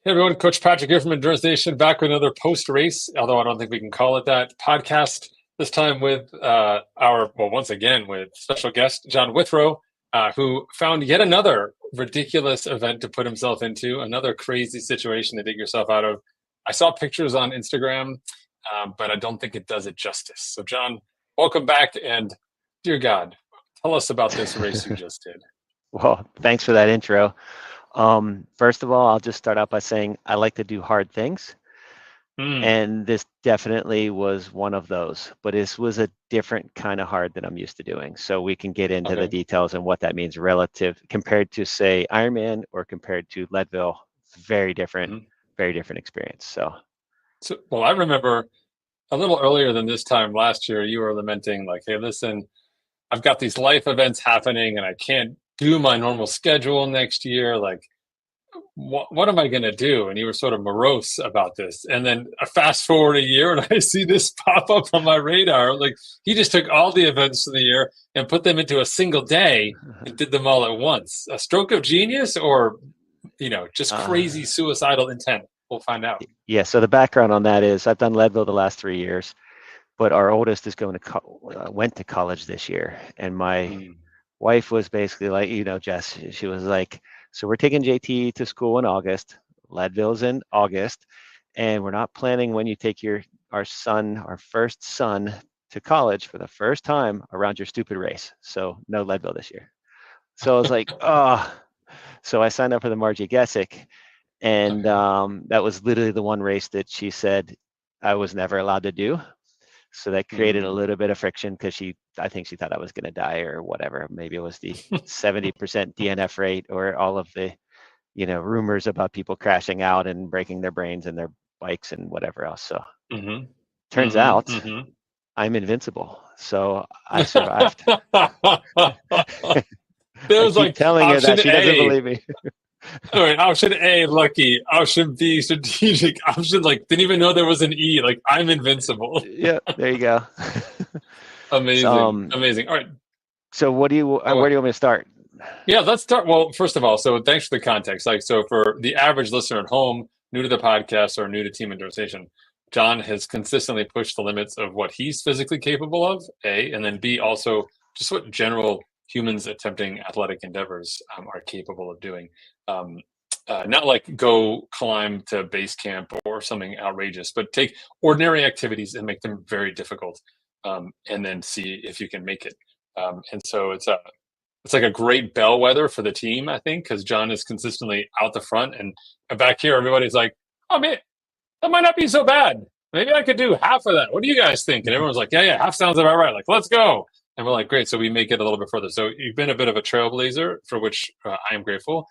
Hey everyone, Coach Patrick here from Endurance Nation, back with another post-race, although I don't think we can call it that, podcast. This time with once again, with special guest John Withrow, who found yet another ridiculous event to put himself into, another crazy situation to dig yourself out of. I saw pictures on Instagram, but I don't think it does it justice. So, John, welcome back, and dear God, tell us about this race you just did. Well, thanks for that intro. First of all, I'll just start out by saying I like to do hard things. And this definitely was one of those, but this was a different kind of hard than I'm used to doing. So we can get into the details and what that means relative compared to, say, Ironman or compared to Leadville. Very different, very different experience. So, well, I remember a little earlier than this time last year, you were lamenting like, hey, listen, I've got these life events happening and I can't do my normal schedule next year. Like, what am I going to do? And you were sort of morose about this. And then I fast forward a year and I see this pop up on my radar. Like, he just took all the events of the year and put them into a single day and did them all at once. A stroke of genius, or, just crazy suicidal intent? We'll find out. Yeah. So the background on that is I've done Leadville the last 3 years, but our oldest is went to college this year. And my wife was basically like, Jess, she was like, so we're taking JT to school in August. Leadville's in August. And we're not planning when you take our first son to college for the first time around your stupid race. So no Leadville this year. So I was like, oh. So I signed up for the Margie Gessick. And that was literally the one race that she said I was never allowed to do. So that created a little bit of friction because I think she thought I was going to die or whatever. Maybe it was the 70% DNF rate or all of the, rumors about people crashing out and breaking their brains and their bikes and whatever else. So turns out I'm invincible. So I survived. There was like telling her that she doesn't believe me. All right, option A, lucky. Option B, strategic. Option didn't even know there was an E. Like, I'm invincible. Yeah, there you go. Amazing, amazing. All right. So where do you want me to start? Yeah, let's start. Well, first of all, so thanks for the context. So for the average listener at home, new to the podcast or new to Team Endurance Nation, John has consistently pushed the limits of what he's physically capable of, A, and then B, also just what general humans attempting athletic endeavors are capable of doing. Not like go climb to base camp or something outrageous, but take ordinary activities and make them very difficult, and then see if you can make it. And so it's like a great bellwether for the team, I think, because John is consistently out the front, and back here, everybody's like, "Oh man, that might not be so bad. Maybe I could do half of that. What do you guys think?" And everyone's like, "Yeah, half sounds about right. Like, let's go." And we're like, "Great." So we make it a little bit further. So you've been a bit of a trailblazer, for which I am grateful.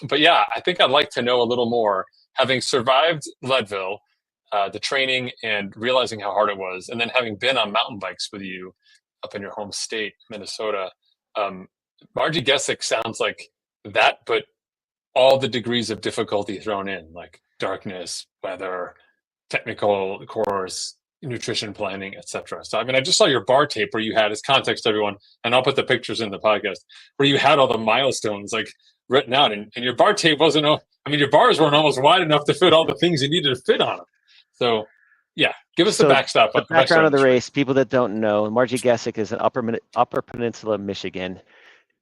But yeah, I think I'd like to know a little more, having survived Leadville, the training and realizing how hard it was, and then having been on mountain bikes with you up in your home state, Minnesota. Margie Gessick sounds like that, but all the degrees of difficulty thrown in, like darkness, weather, technical course, nutrition planning, etc. So, I mean, I just saw your bar tape where you had, as context to everyone, and I'll put the pictures in the podcast, where you had all the milestones written out, and your bar tape wasn't, your bars weren't almost wide enough to fit all the things you needed to fit on them. So, yeah, give us the backstop. The background of the race, people that don't know, Margie Gessick is in Upper Peninsula, Michigan,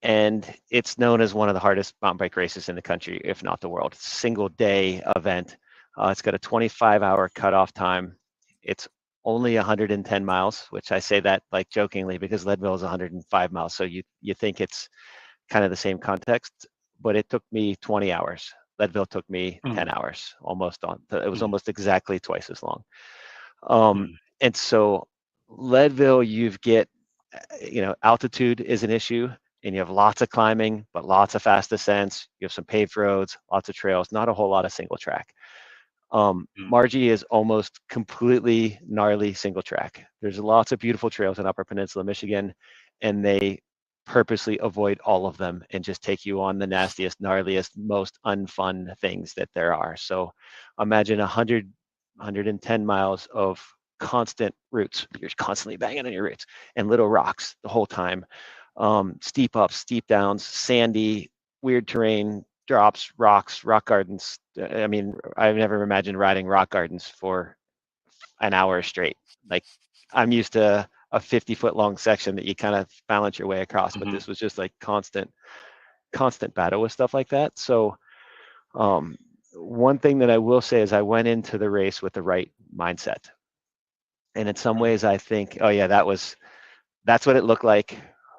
and it's known as one of the hardest mountain bike races in the country, if not the world. It's a single day event. It's got a 25-hour cutoff time. It's only 110 miles, which I say that like jokingly because Leadville is 105 miles. So you think it's kind of the same context, but it took me 20 hours. Leadville took me 10 hours, it was almost exactly twice as long. And so Leadville, altitude is an issue, and you have lots of climbing, but lots of fast descents. You have some paved roads, lots of trails, not a whole lot of single track. Margie is almost completely gnarly single track. There's lots of beautiful trails in Upper Peninsula, Michigan, and they purposely avoid all of them and just take you on the nastiest, gnarliest, most unfun things that there are. So imagine 110 miles of constant roots. You're constantly banging on your roots and little rocks the whole time. Steep ups, steep downs, sandy, weird terrain, drops, rocks, rock gardens. I mean, I've never imagined riding rock gardens for an hour straight. Like, I'm used to a 50-foot long section that you kind of balance your way across, but this was just like constant battle with stuff like that. So one thing that I will say is I went into the race with the right mindset. And in some ways I think, oh yeah, that's what it looked like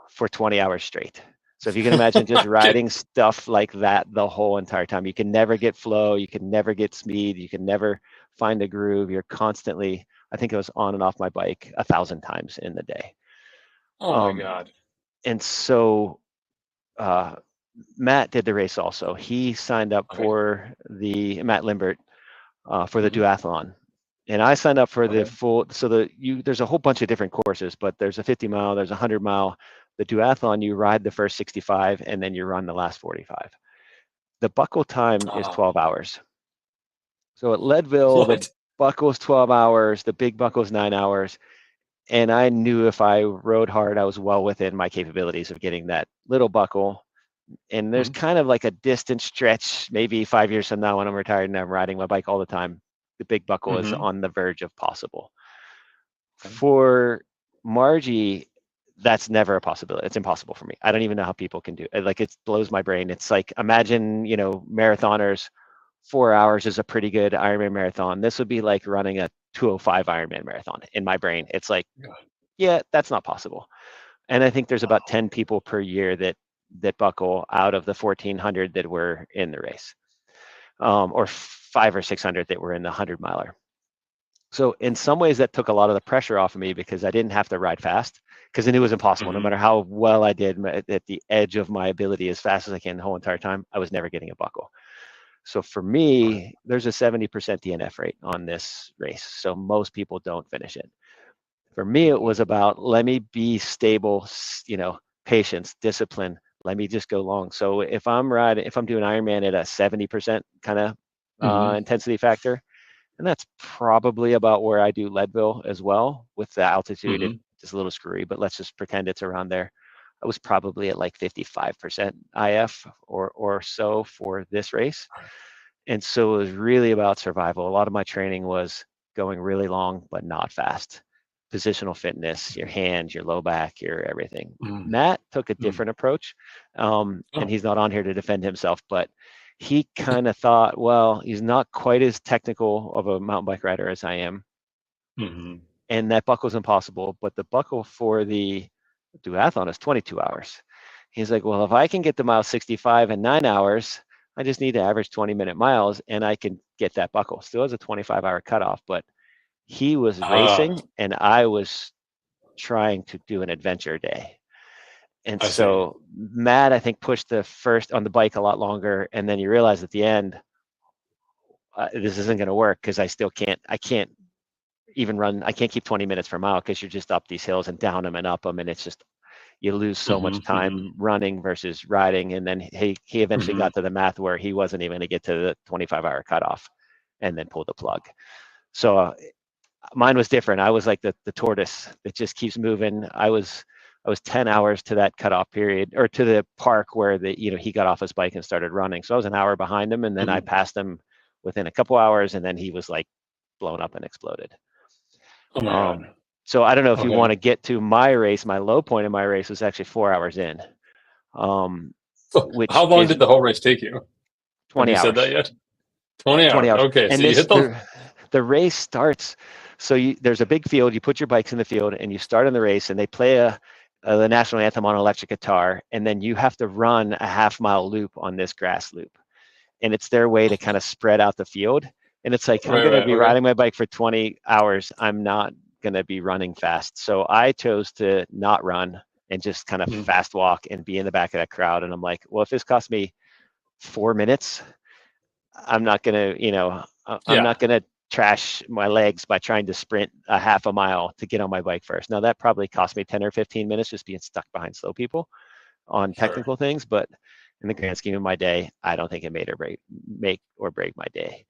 for 20 hours straight. So if you can imagine just riding stuff like that the whole entire time, you can never get flow, you can never get speed, you can never find a groove. You're constantly, I think I was on and off my bike 1,000 times in the day. Oh my God. And so Matt did the race also. He signed up for Matt Limbert for the duathlon. And I signed up for the full, so there's a whole bunch of different courses, but there's a 50 mile, there's a 100 mile. The duathlon, you ride the first 65 and then you run the last 45. The buckle time is 12 hours. So at Leadville, the buckle is 12 hours, the big buckle is 9 hours. And I knew if I rode hard, I was well within my capabilities of getting that little buckle. And there's kind of like a distant stretch, maybe 5 years from now when I'm retired and I'm riding my bike all the time, the big buckle is on the verge of possible. For Margie, that's never a possibility. It's impossible for me. I don't even know how people can do it. Like, it blows my brain. It's like, imagine, marathoners, 4 hours is a pretty good Ironman marathon. This would be like running a 205 Ironman marathon in my brain. It's like, yeah, that's not possible. And I think there's about 10 people per year that buckle out of the 1,400 that were in the race, or 500 or 600 that were in the 100 miler. So in some ways that took a lot of the pressure off of me because I didn't have to ride fast, because I knew it was impossible. No matter how well I did at the edge of my ability, as fast as I can the whole entire time, I was never getting a buckle. So for me, there's a 70% DNF rate on this race. So most people don't finish it. For me, it was about, let me be stable, patience, discipline. Let me just go long. So if I'm doing Ironman at a 70% kind of intensity factor, and that's probably about where I do Leadville as well. With the altitude, it's a little screwy, but let's just pretend it's around there. I was probably at like 55% IF or so for this race. And so it was really about survival. A lot of my training was going really long, but not fast. Positional fitness, your hands, your low back, your everything. Matt took a different approach, and he's not on here to defend himself, but he kind of thought, well, he's not quite as technical of a mountain bike rider as I am. And that buckle's impossible, but the buckle for the duathlon is 22 hours. He's like, well, if I can get the mile 65 in 9 hours, I just need to average 20-minute miles and I can get that buckle. Still has a 25-hour cutoff, but he was racing and I was trying to do an adventure day. And so Matt, I think, pushed the first on the bike a lot longer. And then you realize at the end, this isn't going to work because I can't even run. I can't keep 20 minutes per mile because you're just up these hills and down them and up them. And it's just, you lose so much time running versus riding. And then he eventually got to the math where he wasn't even going to get to the 25-hour cutoff and then pulled the plug. So mine was different. I was like the tortoise that just keeps moving. I was 10 hours to that cutoff period, or to the park where he got off his bike and started running. So I was an hour behind him, and then I passed him within a couple hours, and then he was like blown up and exploded. Oh my God. So I don't know if you want to get to my race. My low point in my race was actually 4 hours in. Which how long did the whole race take you? 20 hours. Have you said that yet? 20 hours. Okay. And so you hit the race starts. So there's a big field. You put your bikes in the field, and you start in the race, and they play the national anthem on electric guitar, and then you have to run a half-mile loop on this grass loop, and it's their way to kind of spread out the field. And it's like, I'm going to be riding my bike for 20 hours. I'm not going to be running fast. So I chose to not run and just kind of fast walk and be in the back of that crowd. And I'm like, well, if this costs me 4 minutes, I'm not going to, I'm not going to trash my legs by trying to sprint a half a mile to get on my bike first. Now that probably cost me 10 or 15 minutes just being stuck behind slow people on technical things, but in the grand scheme of my day, I don't think it make or break my day.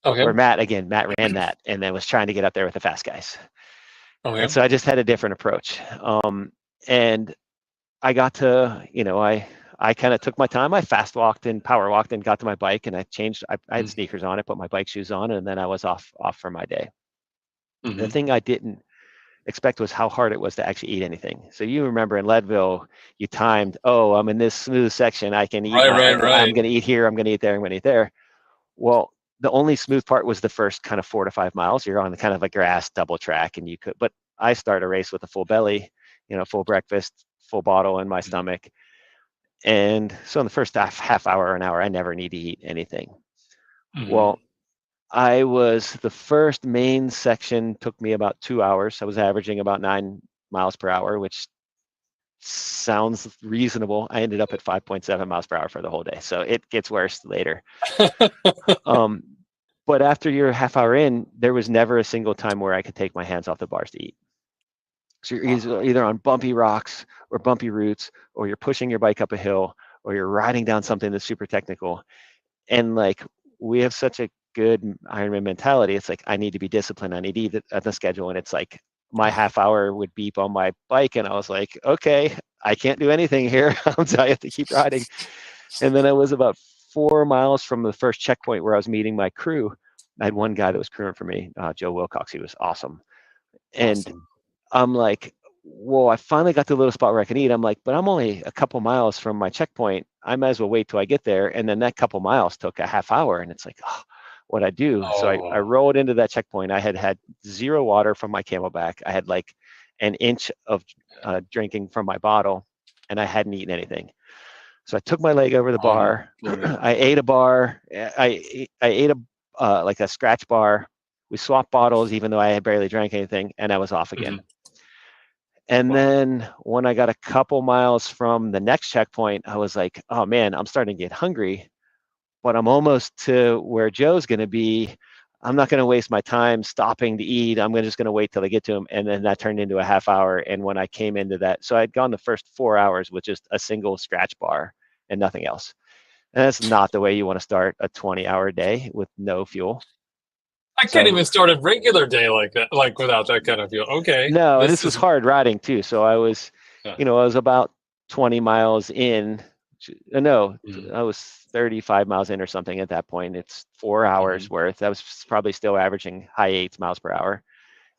Where Matt ran that and then was trying to get up there with the fast guys. And so I just had a different approach. And I got to, I kind of took my time. I fast walked and power walked and got to my bike, and I changed. I had sneakers on. I put my bike shoes on, and then I was off for my day. The thing I didn't expect was how hard it was to actually eat anything. So you remember in Leadville, you timed, oh, I'm in this smooth section. I can eat. I'm going to eat here. I'm going to eat there. I'm going to eat there. Well, the only smooth part was the first kind of 4 to 5 miles. You're on the kind of a grass double track, and you could, but I started a race with a full belly, full breakfast, full bottle in my stomach. And so in the first half hour, an hour, I never need to eat anything. Well, the first main section took me about 2 hours. I was averaging about 9 miles per hour, which sounds reasonable. I ended up at 5.7 miles per hour for the whole day. So it gets worse later. But after you're a half hour in, there was never a single time where I could take my hands off the bars to eat. So you're either on bumpy rocks or bumpy roots, or you're pushing your bike up a hill, or you're riding down something that's super technical. And like, we have such a good Ironman mentality. It's like, I need to be disciplined. I need to eat at the schedule. And it's like, my half hour would beep on my bike, and I was like, okay, I can't do anything here. I have to keep riding. And then I was about 4 miles from the first checkpoint where I was meeting my crew. I had one guy that was crewing for me, Joe Wilcox. He was awesome. And I'm like, whoa, I finally got to a little spot where I can eat. I'm like, but I'm only a couple miles from my checkpoint. I might as well wait till I get there. And then that couple miles took a half hour. And it's like, oh, what I do? So I rolled into that checkpoint. I had 0 water from my Camelback. I had like an inch of drinking from my bottle, and I hadn't eaten anything. So I took my leg over the bar. I ate a bar. I ate like a scratch bar. We swapped bottles, even though I had barely drank anything, and I was off again. And then when I got a couple miles from the next checkpoint, I was like, oh man, I'm starting to get hungry, but I'm almost to where Joe's going to be. I'm not going to waste my time stopping to eat. I'm just going to wait till I get to him. And then that turned into a half hour. And when I came into that, so I'd gone the first 4 hours with just a single scratch bar and nothing else. And that's not the way you want to start a 20-hour day with no fuel. I can't even start a regular day like that, like without that kind of fuel. Okay. No, this was hard riding too. So I was, I was about 20 miles in. No, I was 35 miles in or something at that point. It's 4 hours worth. I was probably still averaging high 8 miles per hour,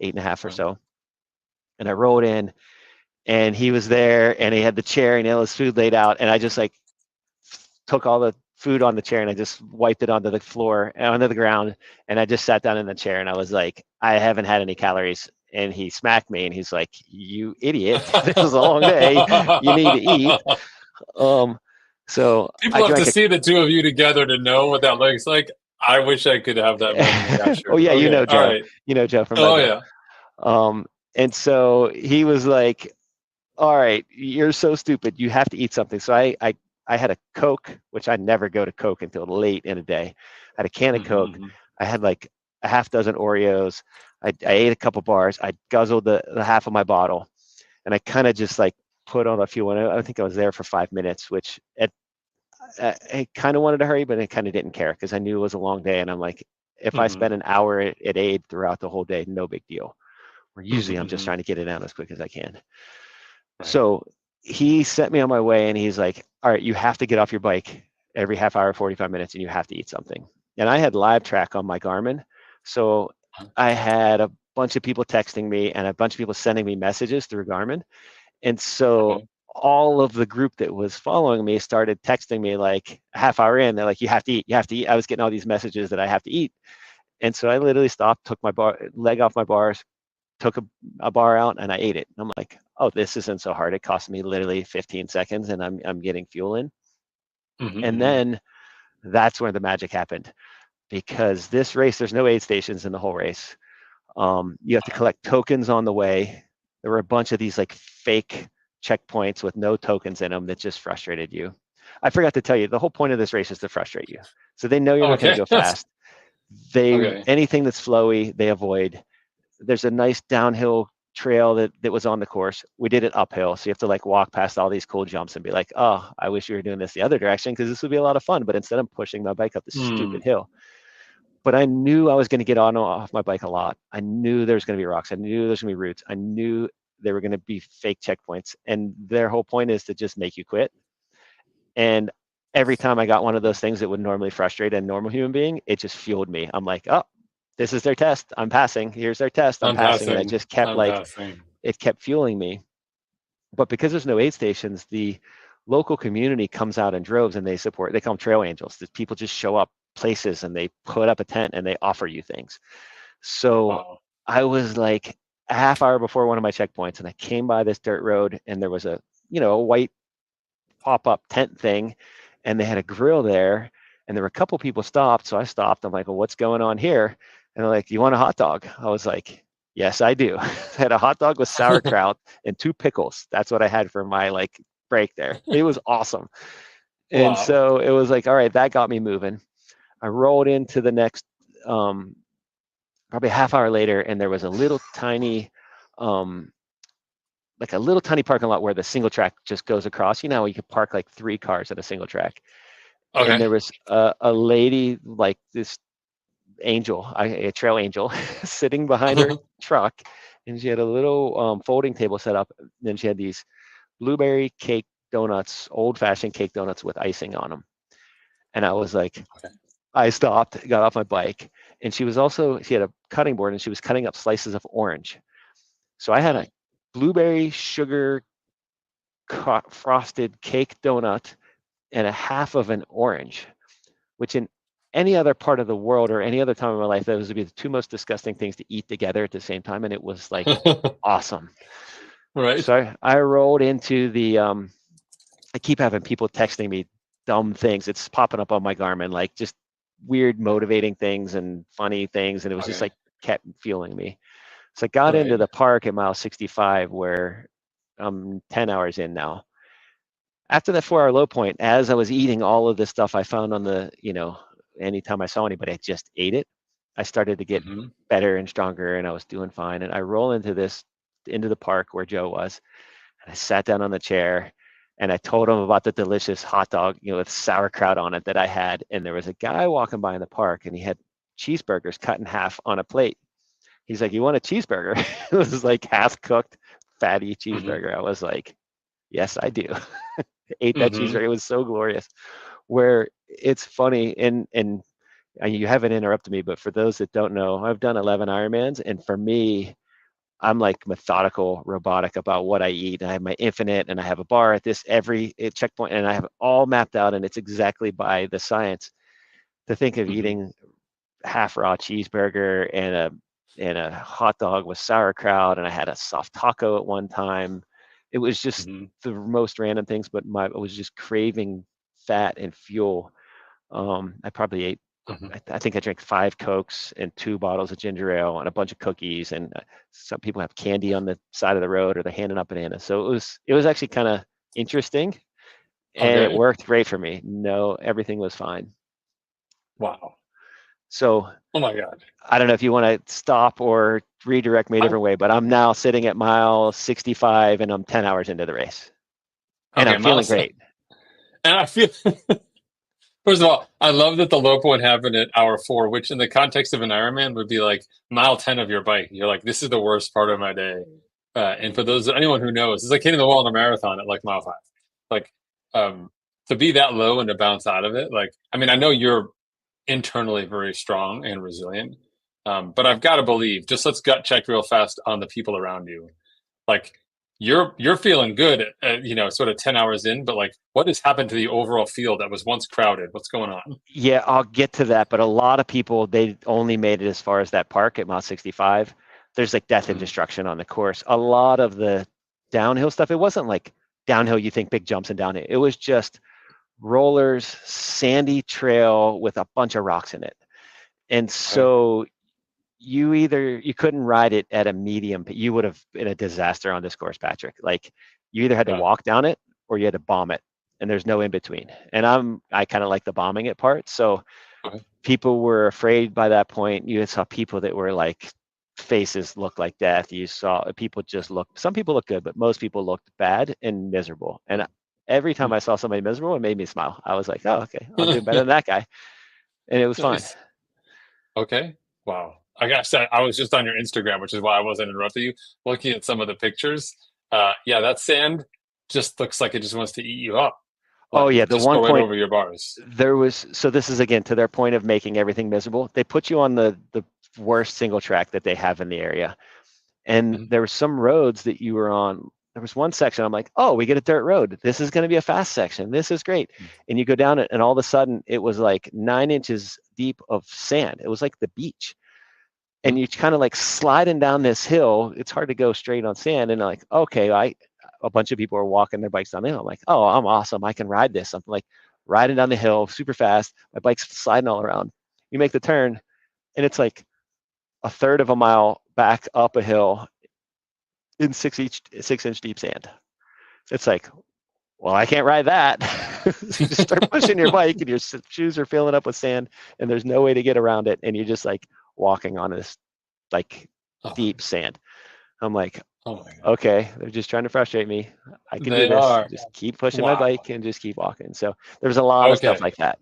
8.5 or so. And I rolled in, and he was there, and he had the chair, and he had his food laid out, and I just like took all the food on the chair, and I just wiped it onto the floor, onto the ground, and I just sat down in the chair, and I was like, I haven't had any calories. And he smacked me, and he's like, you idiot, this is a long day, you need to eat. So people have to see the two of you together to know what that looks like. I wish I could have that moment. Oh yeah, okay. Joe. Right. Joe from Leadville. And so he was like, all right, you're so stupid. You have to eat something. So I had a Coke, which I never go to Coke until late in the day. I had a can of Coke. I had like a half dozen Oreos. I ate a couple bars. I guzzled the half of my bottle, and I kind of just like put on a few. And I think I was there for 5 minutes, which I kind of wanted to hurry, but I kind of didn't care because I knew it was a long day. And I'm like, if I spend an hour at aid throughout the whole day, no big deal. Where usually I'm just trying to get it out as quick as I can. Right. So he sent me on my way, and he's like, all right, you have to get off your bike every half hour, 45 minutes, and you have to eat something. And I had live track on my Garmin. So I had a bunch of people texting me and a bunch of people sending me messages through Garmin. And so all of the group that was following me started texting me like a half hour in. They're like, you have to eat, you have to eat. I was getting all these messages that I have to eat. And so I literally stopped, took my leg off my bars, took a bar out, and I ate it. I'm like, oh, this isn't so hard. It cost me literally 15 seconds, and I'm getting fuel in. And then that's where the magic happened, because this race, there's no aid stations in the whole race. You have to collect tokens on the way. There were a bunch of these like fake checkpoints with no tokens in them that just frustrated you. I forgot to tell you, the whole point of this race is to frustrate you. So they know you're not going to go fast. Anything that's flowy, they avoid. There's a nice downhill trail that was on the course. We did it uphill, so you have to like walk past all these cool jumps and be like, oh, I wish you were doing this the other direction because this would be a lot of fun. But instead, I'm pushing my bike up this stupid hill. But I knew I was going to get on and off my bike a lot. I knew there was going to be rocks. I knew there's going to be roots. I knew there were going to be fake checkpoints. And their whole point is to just make you quit. And every time I got one of those things that would normally frustrate a normal human being, it just fueled me. I'm like, oh, this is their test. I'm passing. Here's their test. I'm I'm passing. And I passing. just kept I'm like, passing. it kept fueling me. But because there's no aid stations, the local community comes out in droves and they call them trail angels. The people just show up places and they put up a tent and they offer you things. So Wow. I was like a half hour before one of my checkpoints and I came by this dirt road and there was a white pop-up tent thing and they had a grill there and there were a couple people stopped. So I stopped. I'm like, well, what's going on here? And they're like, you want a hot dog? I was like, yes, I do. I had a hot dog with sauerkraut and 2 pickles. That's what I had for my like break there. It was awesome. And Wow. so it was like, all right, that got me moving. I rolled into the next, probably a half hour later, and there was a little tiny, like a little tiny parking lot where the single track just goes across. You know, you could park like 3 cars at a single track. And Okay. there was a lady, like this angel, a trail angel, sitting behind her truck, and she had a little folding table set up. Then she had these blueberry cake donuts, old-fashioned cake donuts with icing on them. And I was like, Okay. I stopped, got off my bike, and she had a cutting board, and she was cutting up slices of orange. So I had a blueberry sugar frosted cake donut and a half of an orange, which in any other part of the world or any other time in my life, those would be the 2 most disgusting things to eat together at the same time. And it was like awesome. Right. So I rolled into the, I keep having people texting me dumb things. It's popping up on my Garmin, like just weird motivating things and funny things. And it was just Okay. like kept fueling me. So I got into Right. the park at mile 65 where I'm 10 hours in now. After that 4-hour low point, as I was eating all of this stuff I found on the, anytime I saw anybody, I just ate it. I started to get Mm-hmm. better and stronger and I was doing fine. And I roll into the park where Joe was. And I sat down on the chair and I told him about the delicious hot dog, with sauerkraut on it that I had. And there was a guy walking by in the park and he had cheeseburgers cut in half on a plate. He's like, you want a cheeseburger? It was like half cooked, fatty Mm-hmm. cheeseburger. I was like, yes, I do. Ate that Mm-hmm. cheeseburger. It was so glorious. Where it's funny, and you haven't interrupted me, but for those that don't know, I've done 11 Ironmans, and for me, I'm like methodical, robotic about what I eat. I have my infinite, and I have a bar at every checkpoint, and I have it all mapped out, and it's exactly by the science. To think of Mm-hmm. eating half raw cheeseburger and a hot dog with sauerkraut, and I had a soft taco at one time. It was just Mm-hmm. the most random things, but I was just craving fat and fuel. I probably ate. Mm-hmm. I think I drank 5 Cokes and 2 bottles of ginger ale and a bunch of cookies. And some people have candy on the side of the road, or they're handing out bananas. So it was actually kind of interesting, and it Okay. worked great for me. No, everything was fine. Wow. So Oh my God. I don't know if you want to stop or redirect me a I, different way, but I'm now sitting at mile 65 and I'm 10 hours into the race and I'm okay, feeling Miles. great. And I feel first of all, I love that the low point happened at hour 4, which in the context of an Ironman would be like mile 10 of your bike. You're like, this is the worst part of my day. And for anyone who knows, it's like hitting the wall in a marathon at like mile 5. Like, um, to be that low and to bounce out of it, like, I mean, I know you're internally very strong and resilient, but I've got to believe, just let's gut check real fast on the people around you. Like, you're feeling good sort of 10 hours in, but like what has happened to the overall field that was once crowded? What's going on? Yeah, I'll get to that. But a lot of people, they only made it as far as that park at mile 65. There's like death and Mm-hmm. destruction on the course. A lot of the downhill stuff, it wasn't like downhill, you think big jumps and downhill. It was just rollers, sandy trail with a bunch of rocks in it. And Okay. so you couldn't ride it at a medium, but you would have been a disaster on this course, Patrick. Like you either had to Yeah. walk down it or you had to bomb it, and there's no in between. And I kind of like the bombing it part. So Okay. people were afraid by that point. You saw people that were like faces looked like death. You saw people some people looked good, but most people looked bad and miserable. And every time I saw somebody miserable, it made me smile. I was like, oh, okay, I'm doing better than that guy. And it was fine. Nice. Okay. Wow. I gotta say, I was just on your Instagram, which is why I wasn't interrupting you, looking at some of the pictures. Yeah, that sand just looks like it just wants to eat you up. Oh Like yeah, the just one go right point over your bars. there was, so this is again to their point of making everything miserable. They put you on the worst single track that they have in the area. And Mhm. there were some roads that you were on. There was one section, I'm like, oh, we get a dirt road. This is going to be a fast section. This is great. And you go down it, and all of a sudden it was like 9 inches deep of sand. It was like the beach. And you kind of like sliding down this hill. It's hard to go straight on sand. And like, okay, a bunch of people are walking their bikes down the hill. I'm like, oh, I'm awesome. I can ride this. I'm like riding down the hill super fast. My bike's sliding all around. You make the turn, and it's like a third of a mile back up a hill in 6-inch deep sand. It's like, well, I can't ride that. You just start pushing your bike, and your shoes are filling up with sand, and there's no way to get around it, and you're just like walking on this like Oh, deep sand. I'm like, oh my God. okay, they're just trying to frustrate me. I can do They this. are. Just keep pushing my Wow. bike and just keep walking. So there's a lot of stuff Okay. like that.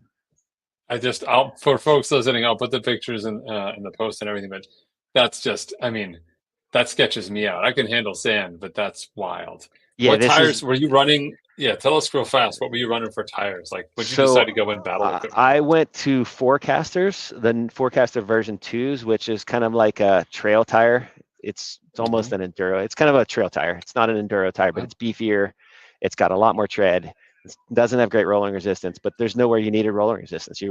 I'll for folks listening, I'll put the pictures in the post and everything, but that's just, I mean, that sketches me out. I can handle sand, but that's wild. Yeah, What this tires is were you running? Yeah, tell us real fast. What were you running for tires? Like, would you decide so. to go in battle equipment? I went to Forecasters, the Forecaster version 2s, which is kind of like a trail tire. It's almost an enduro. It's kind of a trail tire. It's not an enduro tire, but it's beefier. It's got a lot more tread. It doesn't have great rolling resistance, but there's nowhere you needed rolling resistance.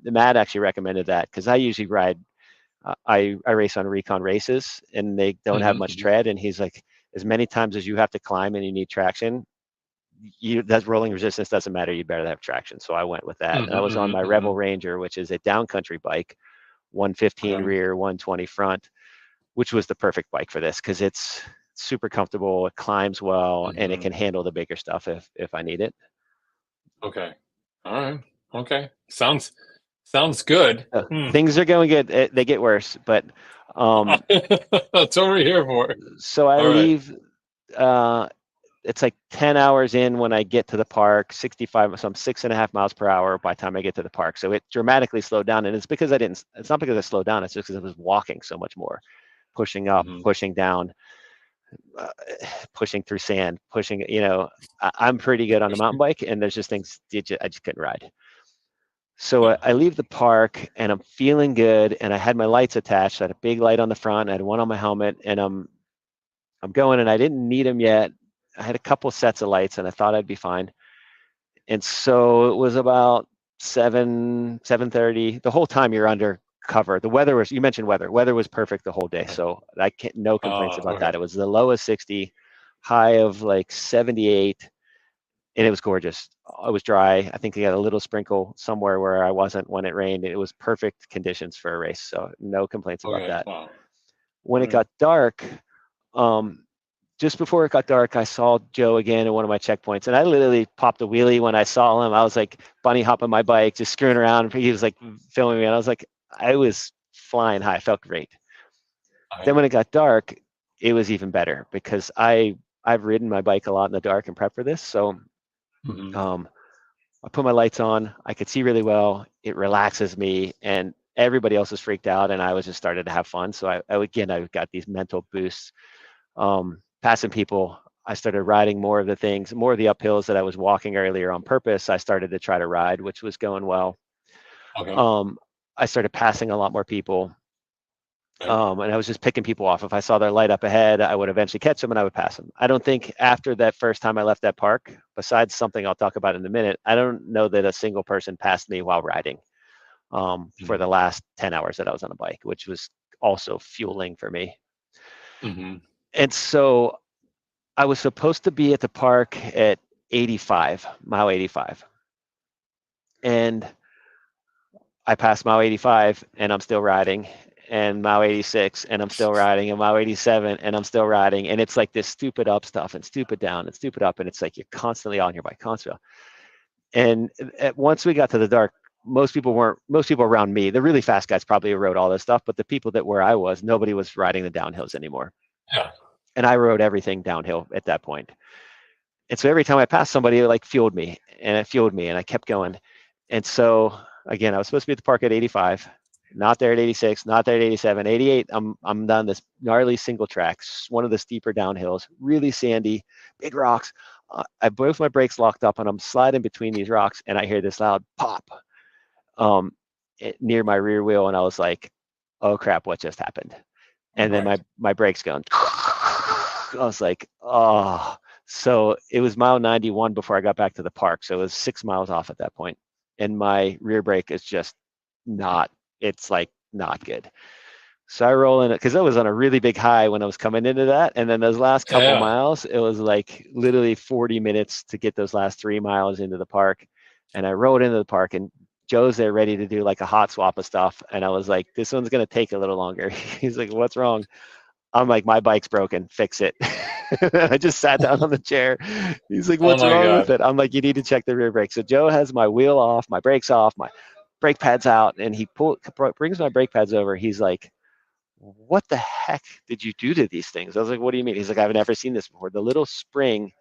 Matt actually recommended that because I usually ride. I race on recon races, and they don't have much tread. And he's like, as many times as you have to climb and you need traction, that rolling resistance doesn't matter. You better have traction. So I went with that. And I was on my Rebel Ranger, which is a downcountry bike, 115 rear, 120 front, which was the perfect bike for this because it's super comfortable. It climbs well, and it can handle the bigger stuff if I need it. Okay. All right. Okay. Sounds good. Things are going good. They get worse, but That's what we're here for. so I All right. leave. It's like 10 hours in when I get to the park, 65, so I'm 6.5 miles per hour by the time I get to the park. So it dramatically slowed down. And it's not because I slowed down. It's just because I was walking so much more, pushing up, pushing down, pushing through sand, I'm pretty good on a mountain bike, and there's just things I just couldn't ride. So I leave the park, and I'm feeling good, and I had my lights attached. I had a big light on the front, I had one on my helmet, and I'm going, and I didn't need them yet. I had a couple sets of lights, and I thought I'd be fine. And so it was about 7:30. The whole time you're under cover. The weather was, you mentioned weather. Weather was perfect the whole day. So no complaints about that. It was the low of 60, high of like 78, and it was gorgeous. It was dry. I think they got a little sprinkle somewhere where I wasn't when it rained. It was perfect conditions for a race. So no complaints about that. Wow. When it got dark, just before it got dark, I saw Joe again at one of my checkpoints, and I literally popped a wheelie when I saw him. I was like bunny hopping my bike, just screwing around. He was like filming me, and I was flying high. I felt great. Then when it got dark, it was even better because I've ridden my bike a lot in the dark and prep for this. So I put my lights on. I could see really well. It relaxes me, and everybody else was freaked out, and I was just started to have fun. So I got these mental boosts. Passing people, I started riding more of the uphills that I was walking earlier on purpose. I started to try to ride, which was going well. I started passing a lot more people. And I was just picking people off. If I saw their light up ahead, I would eventually catch them and I would pass them. I don't think after that first time I left that park, besides something I'll talk about in a minute, I don't know that a single person passed me while riding for the last 10 hours that I was on a bike, which was also fueling for me. And so I was supposed to be at the park at mile 85. And I passed mile 85 and I'm still riding, and mile 86 and I'm still riding, and mile 87 and I'm still riding. And it's like this stupid up stuff and stupid down and stupid up. And it's like you're constantly on your bike, constantly. And once we got to the dark, most people around me, the really fast guys probably rode all this stuff, but the people that where I was, nobody was riding the downhills anymore. And I rode everything downhill at that point. And so every time I passed somebody, it fueled me, and I kept going. And so again, I was supposed to be at the park at 85, not there at 86, not there at 87, 88. I'm done this gnarly single tracks, one of the steeper downhills, really sandy, big rocks. I both my brakes locked up, and I'm sliding between these rocks, and I hear this loud pop near my rear wheel, and I was like, "Oh crap, what just happened?" And then my brakes going. I was like, "Oh." So it was mile 91 before I got back to the park. So it was 6 miles off at that point, and my rear brake is just not. It's like not good. So I roll in it because I was on a really big high when I was coming into that. And then those last couple miles, it was like literally 40 minutes to get those last 3 miles into the park. And I rode into the park, and Joe's there ready to do like a hot swap of stuff. And I was like, this one's going to take a little longer. He's like, what's wrong? I'm like, my bike's broken. Fix it. I just sat down on the chair. He's like, what's wrong with it? I'm like, you need to check the rear brake. So Joe has my wheel off, my brakes off, my brake pads out. And he brings my brake pads over. He's like, what the heck did you do to these things? I was like, what do you mean? He's like, I've never seen this before. The little spring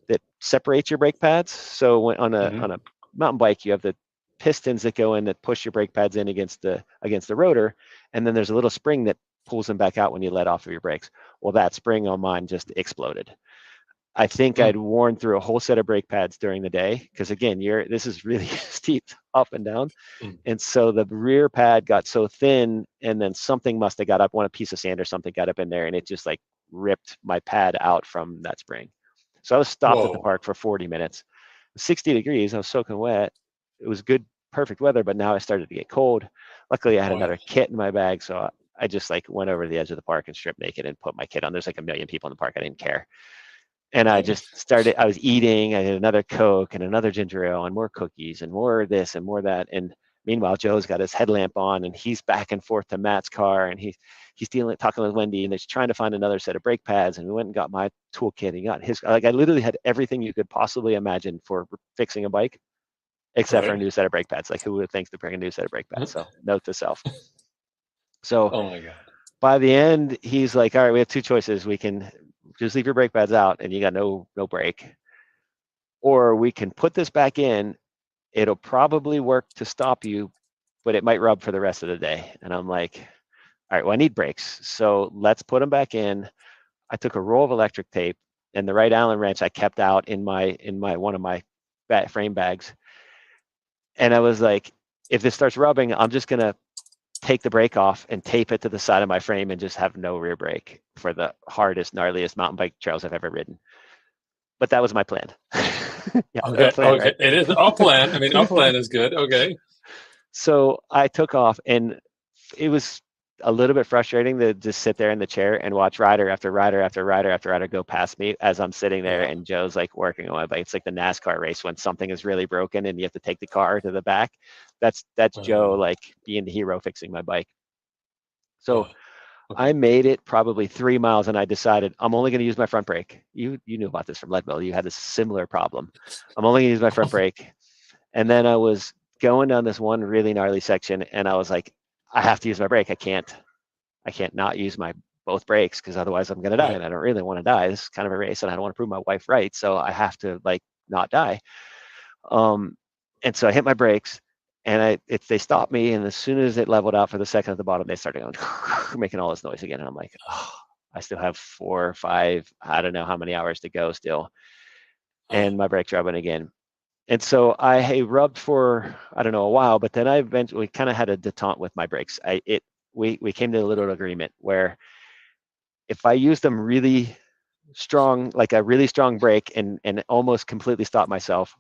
that separates your brake pads. So when on a mountain bike, you have the pistons that go in that push your brake pads in against the rotor, and then there's a little spring that pulls them back out when you let off of your brakes. Well, that spring on mine just exploded. I think I'd worn through a whole set of brake pads during the day because, again, this is really steep up and down. And so the rear pad got so thin, and then something must have got up, a piece of sand or something got up in there, and it just like ripped my pad out from that spring. So I was stopped at the park for 40 minutes. 60 degrees, I was soaking wet. It was good, perfect weather, but now I started to get cold. Luckily, I had another kit in my bag, so I just like went over to the edge of the park and stripped naked and put my kit on. There's like a million people in the park. I didn't care. And I just started, I was eating, I had another Coke and another ginger ale and more cookies and more this and more that. And meanwhile, Joe's got his headlamp on, and he's back and forth to Matt's car, and he's talking with Wendy, and they're trying to find another set of brake pads. And we went and got my toolkit, and he got his, like I literally had everything you could possibly imagine for fixing a bike, except for a new set of brake pads. Like, who would think to bring a new set of brake pads? So note to self. So oh my God. By the end, he's like, all right, we have two choices. We can just leave your brake pads out and you got no brake, or we can put this back in. It'll probably work to stop you, but it might rub for the rest of the day. And I'm like, all right, well, I need brakes, so let's put them back in. I took a roll of electric tape and the right Allen wrench I kept out in my one of my frame bags, and I was like, if this starts rubbing, I'm just gonna take the brake off and tape it to the side of my frame and just have no rear brake for the hardest, gnarliest mountain bike trails I've ever ridden. But that was my plan. Okay. Right? It is a plan. I mean, a plan is good. Okay. So I took off, and it was a little bit frustrating to just sit there in the chair and watch rider after rider after rider after rider go past me as I'm sitting there, and Joe's like working on my bike. It's like the NASCAR race when something is really broken and you have to take the car to the back. That's Joe like being the hero fixing my bike. So I made it probably 3 miles, and I decided I'm only going to use my front brake. You knew about this from Leadville. You had this similar problem. I'm only going to use my front brake. And then I was going down this one really gnarly section, and I was like, I have to use my brake. I can't not use my both brakes, because otherwise I'm going to die, and I don't really want to die. This is kind of a race, and I don't want to prove my wife right, so I have to like not die. And so I hit my brakes, and they stopped me, and as soon as it leveled out for the second at the bottom, they started going making all this noise again, and I'm like, oh, I still have 4 or 5, I don't know how many hours to go still, and my brakes rubbing again. And so I rubbed for, I don't know, a while, but then I eventually kind of had a detente with my brakes. We came to a little agreement where if I used them really strong, like a really strong brake, and almost completely stopped myself,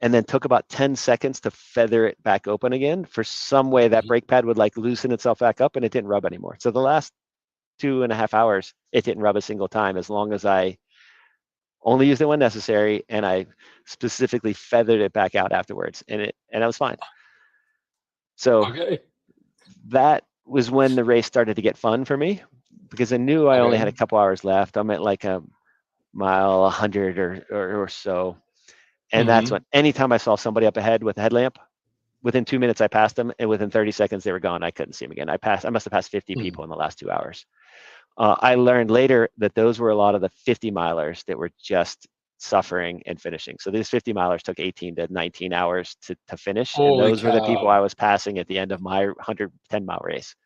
and then took about 10 seconds to feather it back open again, for some way that brake pad would like loosen itself back up, and it didn't rub anymore. So the last 2.5 hours, it didn't rub a single time, as long as I only used it when necessary, and I specifically feathered it back out afterwards, and I was fine. So that was when the race started to get fun for me, because I knew I only had a couple hours left. I'm at like a mile 100 or so. And that's when, anytime I saw somebody up ahead with a headlamp, within 2 minutes I passed them, and within 30 seconds they were gone. I couldn't see them again. I must have passed 50 people in the last 2 hours. I learned later that those were a lot of the 50 milers that were just suffering and finishing. So these 50 milers took 18 to 19 hours to finish. And those were the people I was passing at the end of my 110 mile race.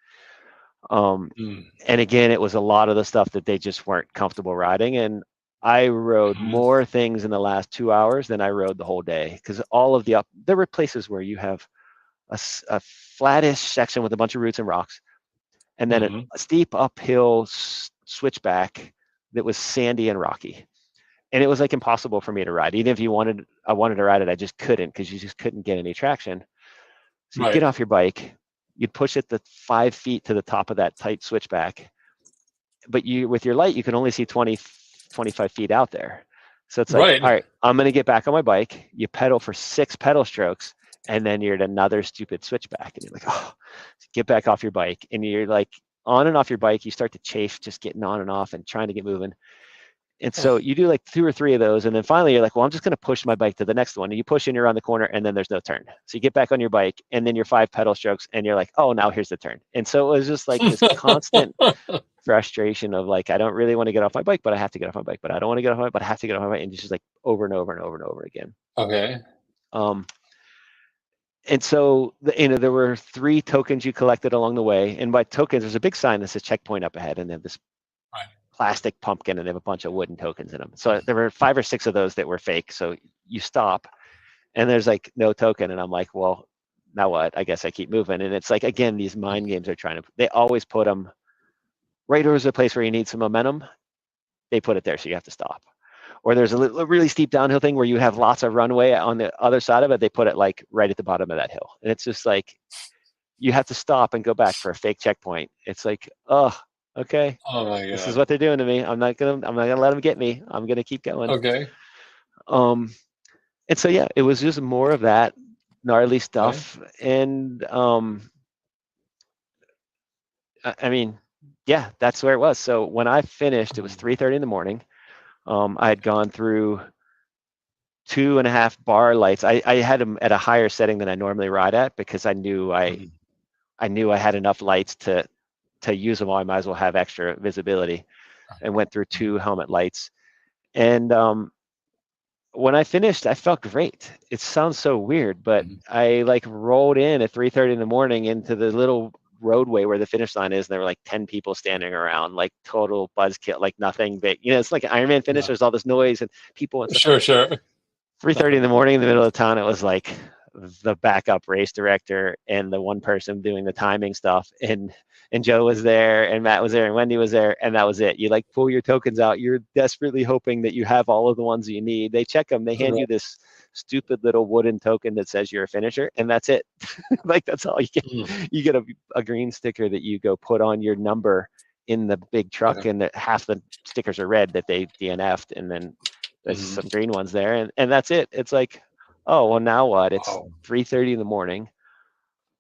And again, it was a lot of the stuff that they just weren't comfortable riding. And I rode more things in the last 2 hours than I rode the whole day, because all of there were places where you have a flattish section with a bunch of roots and rocks, and then a steep uphill switchback that was sandy and rocky. And it was like impossible for me to ride. Even if I wanted to ride it, I just couldn't, because you just couldn't get any traction. So you get off your bike, you'd push it the 5 feet to the top of that tight switchback, but with your light, you can only see 20, 25 feet out there. So it's like, all right, I'm going to get back on my bike. You pedal for 6 pedal strokes, and then you're at another stupid switchback. And you're like, oh, get back off your bike. And you're like on and off your bike. You start to chafe just getting on and off and trying to get moving. And so you do like 2 or 3 of those. And then finally you're like, well, I'm just going to push my bike to the next one. And you push in, you're around the corner, and then there's no turn. So you get back on your bike, and then you're 5 pedal strokes, and you're like, oh, now here's the turn. And so it was just like this constant frustration of like, I don't really want to get off my bike, but I have to get off my bike, but I don't want to get off my bike, but I have to get off my bike. And just like over and over and over and over again. Okay. And so, there were 3 tokens you collected along the way. And by tokens, there's a big sign that says checkpoint up ahead. And they have this plastic pumpkin, and they have a bunch of wooden tokens in them. So there were 5 or 6 of those that were fake. So you stop, and there's like no token. And I'm like, well, now what? I guess I keep moving. And it's like, again, these mind games are they always put them right over the place where you need some momentum. They put it there, so you have to stop. Or there's a really steep downhill thing where you have lots of runway on the other side of it. They put it like right at the bottom of that hill. And it's just like, you have to stop and go back for a fake checkpoint. It's like, oh, okay. Oh my God. This is what they're doing to me. I'm not gonna let them get me. I'm gonna keep going. Okay. And so yeah, it was just more of that gnarly stuff. Okay. And I mean, yeah, that's where it was. So when I finished, it was 3:30 in the morning. I had gone through 2.5 bar lights. I had them at a higher setting than I normally ride at, because I knew I had enough lights to use them all. I might as well have extra visibility, and went through 2 helmet lights. And when I finished, I felt great. It sounds so weird, but I like rolled in at 3:30 in the morning into the little roadway where the finish line is, and there were like 10 people standing around, like total buzzkill, like nothing big. It's like an Ironman finish. There's all this noise and people and stuff. Sure. 3:30 in the morning in the middle of town, it was like the backup race director and the one person doing the timing stuff, and Joe was there, and Matt was there, and Wendy was there, and that was it. You like pull your tokens out. You're desperately hoping that you have all of the ones you need. They check them. They hand you this stupid little wooden token that says you're a finisher, and that's it. Like, that's all you get. You get a green sticker that you go put on your number in the big truck, and half the stickers are red that they DNF'd, and then there's some green ones there, and that's it. It's like, oh, well, now what? It's 3:30 in the morning.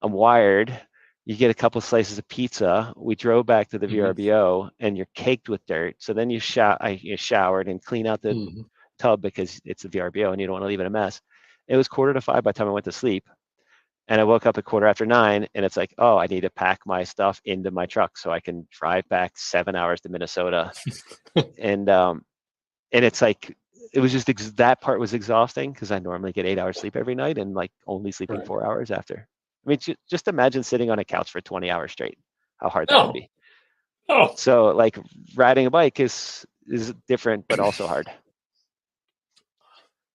I'm wired. You get a couple of slices of pizza. We drove back to the VRBO, and you're caked with dirt. So then you showered and clean out the tub, because it's the VRBO and you don't want to leave it a mess. It was 4:45 by the time I went to sleep, and I woke up at 9:15, and it's like, oh, I need to pack my stuff into my truck so I can drive back 7 hours to Minnesota. And it's like, it was just that part was exhausting, because I normally get 8 hours sleep every night, and like only sleeping 4 hours after. I mean, just imagine sitting on a couch for 20 hours straight, how hard that would be. So like riding a bike is different, but also hard.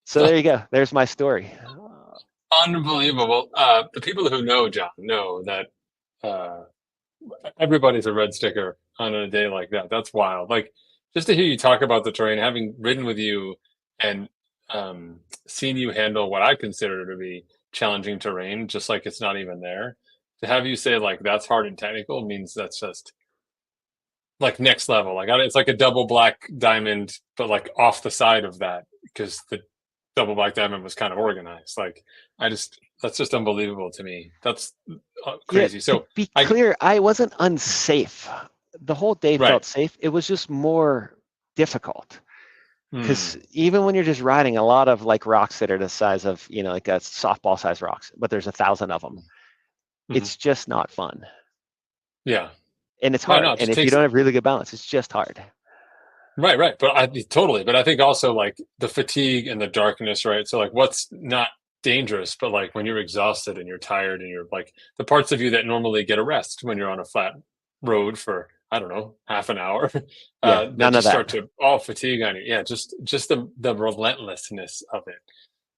So there you go. There's my story. Unbelievable. The people who know John know that everybody's a red sticker on a day like that. That's wild. Like, just to hear you talk about the terrain, having ridden with you and seen you handle what I consider to be challenging terrain, just like it's not even there. To have you say like that's hard and technical means that's just like next level. Like, it's like a double black diamond, but like off the side of that, because the double black diamond was kind of organized. Like, that's just unbelievable to me. That's crazy. Yeah, so to be clear, I wasn't unsafe. The whole day felt safe. It was just more difficult, because even when you're just riding a lot of like rocks that are the size of, like a softball size rocks, but there's 1,000 of them, it's just not fun. Yeah. And it's hard. And if you don't have really good balance, it's just hard. Right. But I think also like the fatigue and the darkness, right? So like, what's not dangerous, but like when you're exhausted and you're tired and you're like the parts of you that normally get a rest when you're on a flat road for I don't know, half an hour, Yeah, that none of just that. start to all fatigue on you. Yeah, just the relentlessness of it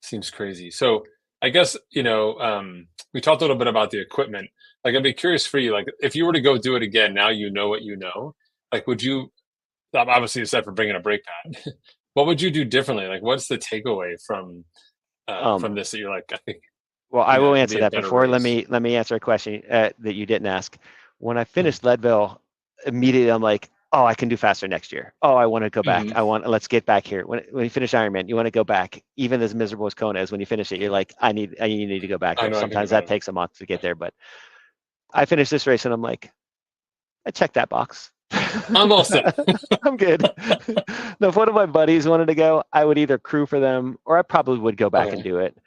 seems crazy. So I guess, we talked a little bit about the equipment. Like, I'd be curious for you, like, if you were to go do it again, now you know what you know. Like, would you, obviously, aside from bringing a brake pad, what would you do differently? Like, what's the takeaway Um, from this that you're like, I think, well, I will it'll answer be a that. better Before, race. let me answer a question that you didn't ask. When I Mm, finished Leadville, immediately I'm like, oh, I can do faster next year. Oh, I want to go back. mhm. Let's get back here. When you finish Ironman, you want to go back. Even as miserable as Kona is, when you finish it, you're like, you need to go back I there. know I can do Sometimes that better. takes a month to get there, but I finished this race and I'm like, I checked that box. I'm all set. I'm good. Now, if one of my buddies wanted to go, I would either crew for them or I probably would go back and Okay. do it.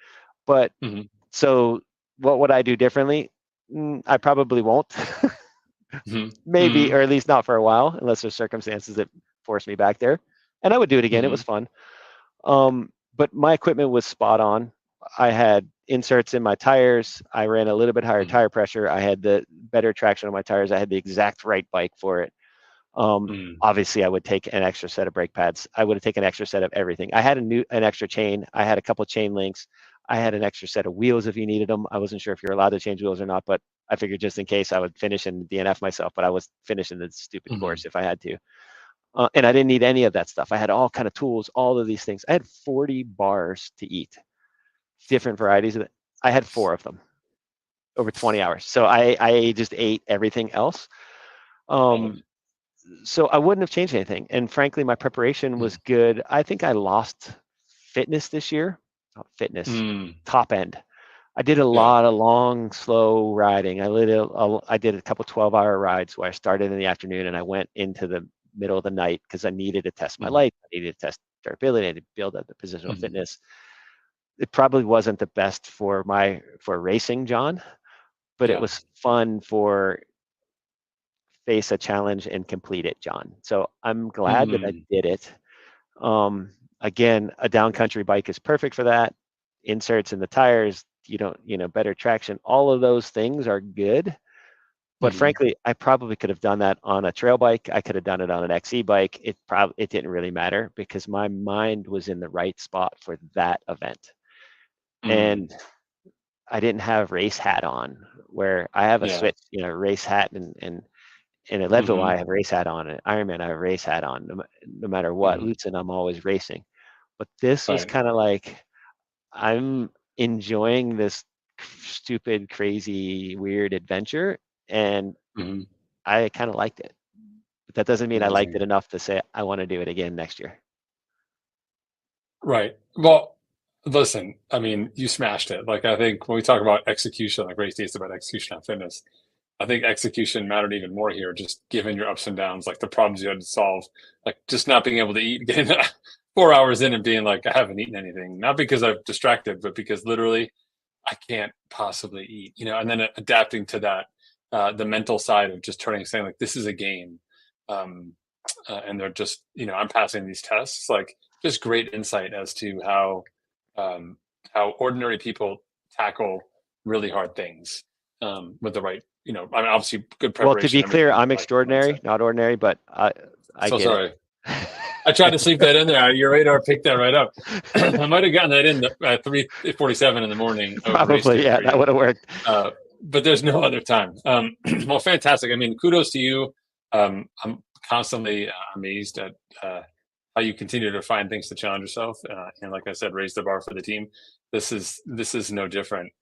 But Mhm, so what would I do differently? I probably won't. mhm, Maybe, or mhm, at least not for a while, unless there's circumstances that force me back there. And I would do it again. It was mhm, fun. But my equipment was spot on. I had inserts in my tires. I ran a little bit higher mhm, tire pressure. I had the better traction on my tires. I had the exact right bike for it. mm, Obviously, I would take an extra set of brake pads. I would have taken an extra set of everything. I had an extra chain. I had a couple chain links. I had an extra set of wheels if you needed them. I wasn't sure if you're allowed to change wheels or not, but I figured just in case I would finish and DNF myself, but I was finishing the stupid mhm. course if I had to. And I didn't need any of that stuff. I had all kind of tools, all of these things. I had 40 bars to eat, different varieties of it. I had 4 of them over 20 hours. So I just ate everything else. Got it. Um, so I wouldn't have changed anything. And frankly, my preparation was Mhm, good. I think I lost fitness this year. Not fitness, mm, top end. I did a yeah. lot of long, slow riding. I did a couple 12-hour rides where I started in the afternoon and I went into the middle of the night because I needed to test my Mhm, life. I needed to test durability. I needed to build up the positional mhm, fitness. It probably wasn't the best for racing, John, but it yeah. was fun for face a challenge and complete it, John. So I'm glad that I Mm, did it. Again, a downcountry bike is perfect for that. Inserts in the tires, better traction. All of those things are good. But mhm, frankly, I probably could have done that on a trail bike. I could have done it on an XC bike. It didn't really matter because my mind was in the right spot for that event. mm, And I didn't have race hat on where I have a yeah. switch, race hat and at Leadville, I Mhm, have a race hat on. At Ironman, I have a race hat on. No matter what, mhm, Lutsen, I'm always racing. But this was right. kind of like I'm enjoying this stupid, crazy, weird adventure, and Mhm, I kind of liked it. But that doesn't mean I liked it amazing. enough to say I want to do it again next year. Right. Well, listen, I mean, you smashed it. Like, I think when we talk about execution, like race days about execution on fitness, I think execution mattered even more here, just given your ups and downs, like the problems you had to solve, like just not being able to eat, getting 4 hours in and being like, I haven't eaten anything, not because I'm distracted, but because literally I can't possibly eat, and then adapting to that, the mental side of just turning, saying like, this is a game. Um, and they're just, I'm passing these tests, like just great insight as to um, how ordinary people tackle really hard things, with the right, I mean, obviously good Well, to be preparation, clear, everything, I'm but like mindset. extraordinary, not ordinary, but I So get it. sorry. I tried to sleep that in there. Your radar picked that right up. I might have gotten that in at 3:47 in the morning of race Probably, day yeah, for that you. would have worked. But there's no other time. Well, fantastic. I mean, kudos to you. I'm constantly amazed at how you continue to find things to challenge yourself, and like I said, raise the bar for the team. This is no different.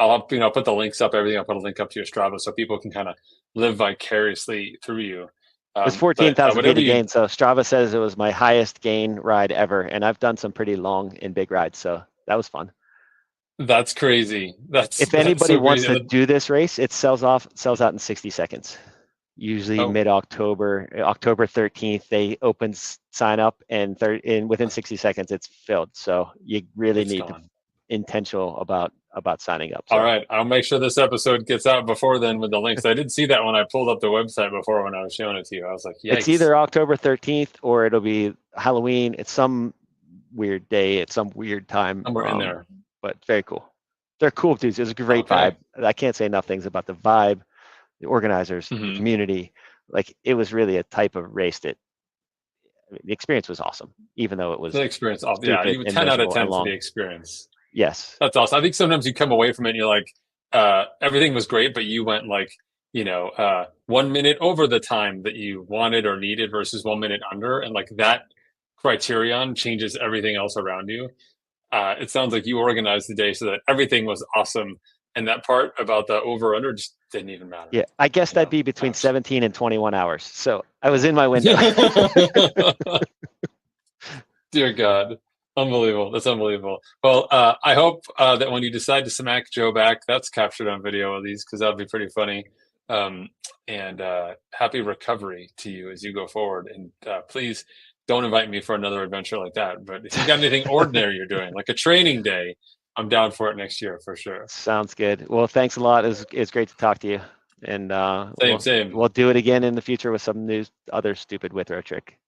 I'll put the links up. Everything. I'll put a link up to your Strava so people can kind of live vicariously through you. It was But 14,000 feet whatever of you, gain. So Strava says it was my highest gain ride ever. And I've done some pretty long and big rides. So that was fun. that's crazy. That's If that's anybody so wants crazy. to do this race, it sells out in 60 seconds. Usually Oh, mid-October, October 13th, they open sign up and within 60 seconds it's filled. So you really it's need to gone. intentional about signing up. All So right, I'll make sure this episode gets out before then with the links. I did see that when I pulled up the website before when I was showing it to you. I was like, it's yikes, either October 13th or it'll be Halloween. It's some weird day at some weird time. somewhere in there. But very cool. They're cool dudes. It's a great vibe. Okay. I can't say enough things about the vibe, the organizers, the Hmm. community. like it was really a type of race that the experience was awesome, even though it was The experience, yeah, stupid you and 10 out of miserable 10 and for the long. experience. Yes. That's awesome. I think sometimes you come away from it and you're like, everything was great, but you went like, 1 minute over the time that you wanted or needed versus 1 minute under. And like that criterion changes everything else around you. It sounds like you organized the day so that everything was awesome. And that part about the over under just didn't even matter. Yeah, I guess that'd be between 17 and 21 hours. So I was in my window. Dear God. Unbelievable. That's unbelievable. Well, I hope that when you decide to smack Joe back, that's captured on video at least, because that'd be pretty funny. And happy recovery to you as you go forward. And please don't invite me for another adventure like that. But if you got anything ordinary you're doing, like a training day, I'm down for it next year for sure. Sounds good. Well, thanks a lot. It's great to talk to you. And Same. we'll do it again in the future with some new other stupid Withrow trick.